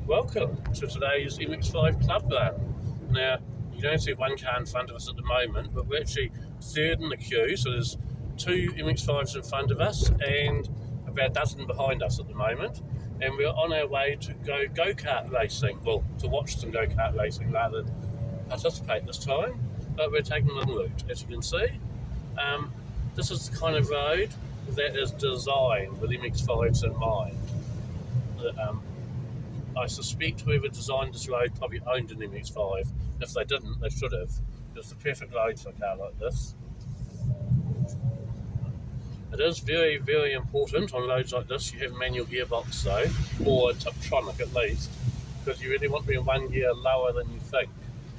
Welcome to today's MX-5 Club Run. Now, you don't see one car in front of us at the moment, but we're actually third in the queue, so there's two MX-5s in front of us and about a dozen behind us at the moment, and we're on our way to go-kart racing, well, to watch some go-kart racing rather than participate this time, but we're taking the route, as you can see. This is the kind of road that is designed with MX-5s in mind. I suspect whoever designed this road probably owned an MX-5. If they didn't, they should have. It's the perfect road for a car like this. It is very, very important on roads like this you have a manual gearbox though, or a Tiptronic at least, because you really want to be in one gear lower than you think.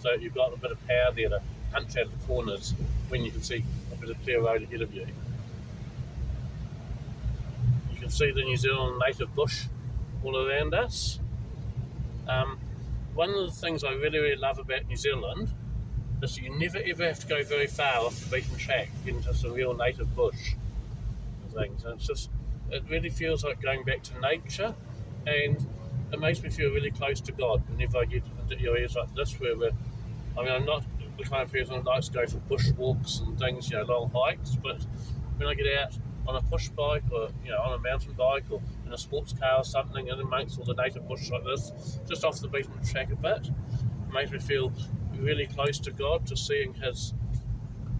So you've got a bit of power there to punch out of the corners when you can see a bit of clear road ahead of you. You can see the New Zealand native bush all around us. One of the things I really, really love about New Zealand is you never ever have to go very far off the beaten track to get into some real native bush and things. And it really feels like going back to nature, and it makes me feel really close to God whenever I get into areas like this where I'm not the kind of person who likes to go for bushwalks and things, long hikes, but when I get out on a push bike or on a mountain bike or in a sports car or something and amongst all the native bush like this, just off the beaten track a bit, it makes me feel really close to God, to seeing his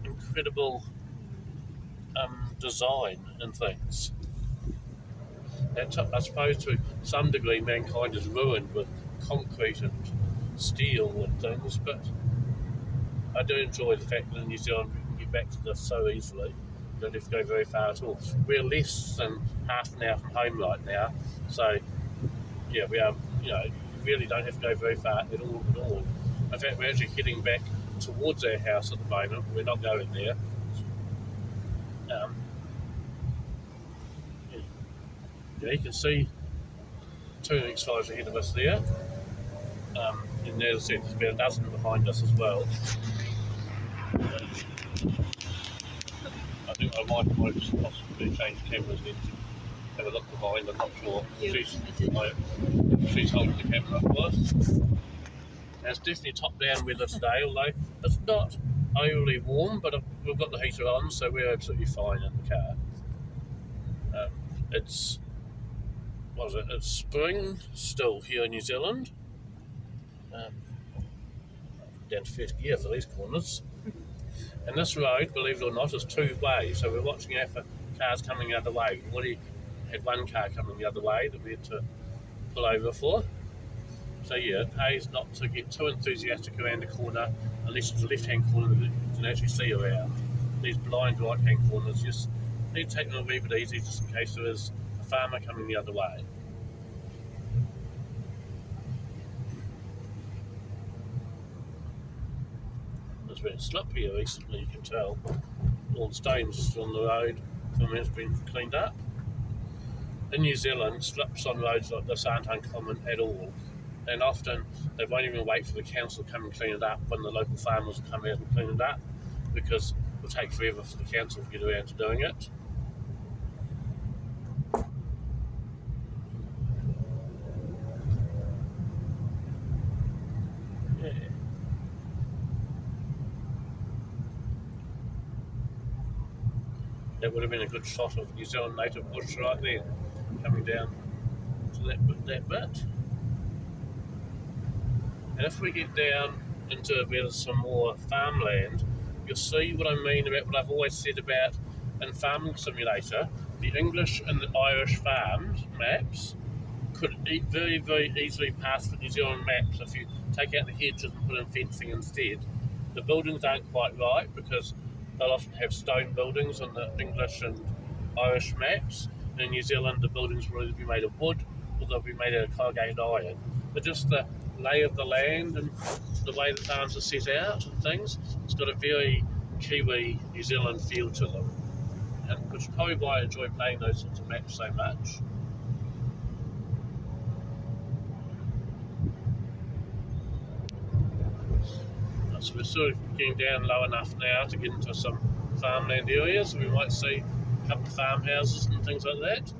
incredible design and things. That I suppose to some degree mankind is ruined with concrete and steel and things, but I do enjoy the fact that in New Zealand we can get back to this so easily. We don't have to go very far at all. We're less than half an hour from home right now, so we are. You really don't have to go very far at all. In fact, we're actually heading back towards our house at the moment. We're not going there. You can see two MX-5s ahead of us there. And as I said, there's about a dozen behind us as well. I think I might just possibly change cameras then to have a look behind. I'm not sure. Yeah, She's holding the camera up for us. Now, it's definitely top-down weather today, although it's not overly warm, but we've got the heater on, so we're absolutely fine in the car. It's spring still here in New Zealand. Down to first gear for these corners. And this road, believe it or not, is two-way, so we're watching out for cars coming the other way. We've already had one car coming the other way that we had to pull over for. So it pays not to get too enthusiastic around a corner unless it's a left-hand corner that you can actually see around. These blind right-hand corners, just need to take them a wee bit easy just in case there is a farmer coming the other way. There's been a slip here recently, you can tell. All the stones on the road from it's been cleaned up. In New Zealand, slips on roads like this aren't uncommon at all. And often they won't even wait for the council to come and clean it up when the local farmers will come out and clean it up, because it will take forever for the council to get around to doing it. That would have been a good shot of New Zealand native bush right there, coming down to that bit. And if we get down into where there's some more farmland, you'll see what I mean about what I've always said about in Farming Simulator. The English and the Irish farms maps could very, very easily pass the New Zealand maps if you take out the hedges and put in fencing instead. The buildings aren't quite right because they'll often have stone buildings on the English and Irish maps. And in New Zealand, the buildings will either be made of wood or they'll be made out of corrugated iron. But just the lay of the land and the way the farms are set out and things, it's got a very Kiwi New Zealand feel to them, and which is probably why I enjoy playing those sorts of maps so much. So we're sort of getting down low enough now to get into some farmland areas. We might see a couple of farmhouses and things like that.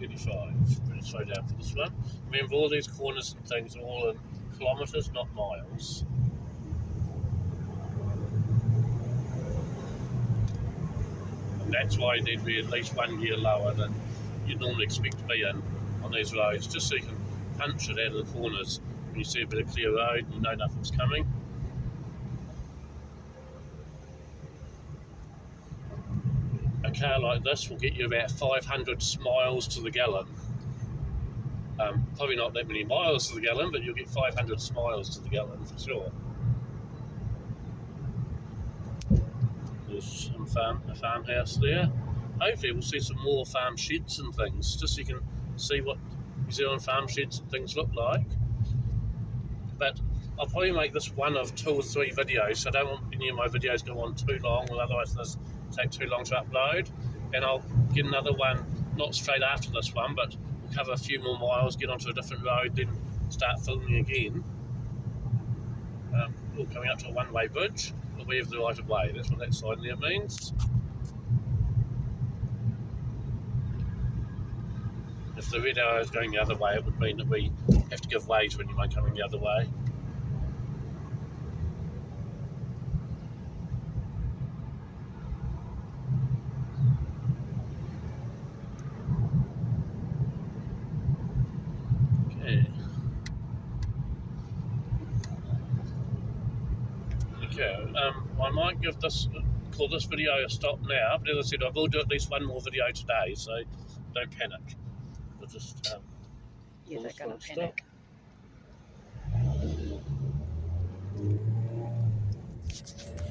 35. We'll slow down for this one. Remember, all these corners and things are all in kilometres, not miles. And that's why you need to be at least 1 year lower than you'd normally expect to be in on these roads, just so you can punch it out of the corners when you see a bit of clear road and you know nothing's coming. A car like this will get you about 500 miles to the gallon. Probably not that many miles to the gallon, but you'll get 500 miles to the gallon for sure. There's a farmhouse there. Hopefully we'll see some more farm sheds and things, just so you can see what New Zealand farm sheds and things look like. But I'll probably make this one of 2 or 3 videos, so I don't want any of my videos to go on too long, or otherwise this take too long to upload. And I'll get another one, not straight after this one, but we'll cover a few more miles, get onto a different road, then start filming again. We're coming up to a one-way bridge, but we have the right of way. That's what that sign there means. If the red arrow is going the other way, it would mean that we have to give way to anyone coming the other way. Okay, I might call this video a stop now, but as I said, I will do at least one more video today, so don't panic. We'll just Yeah, they're going to panic. Stop.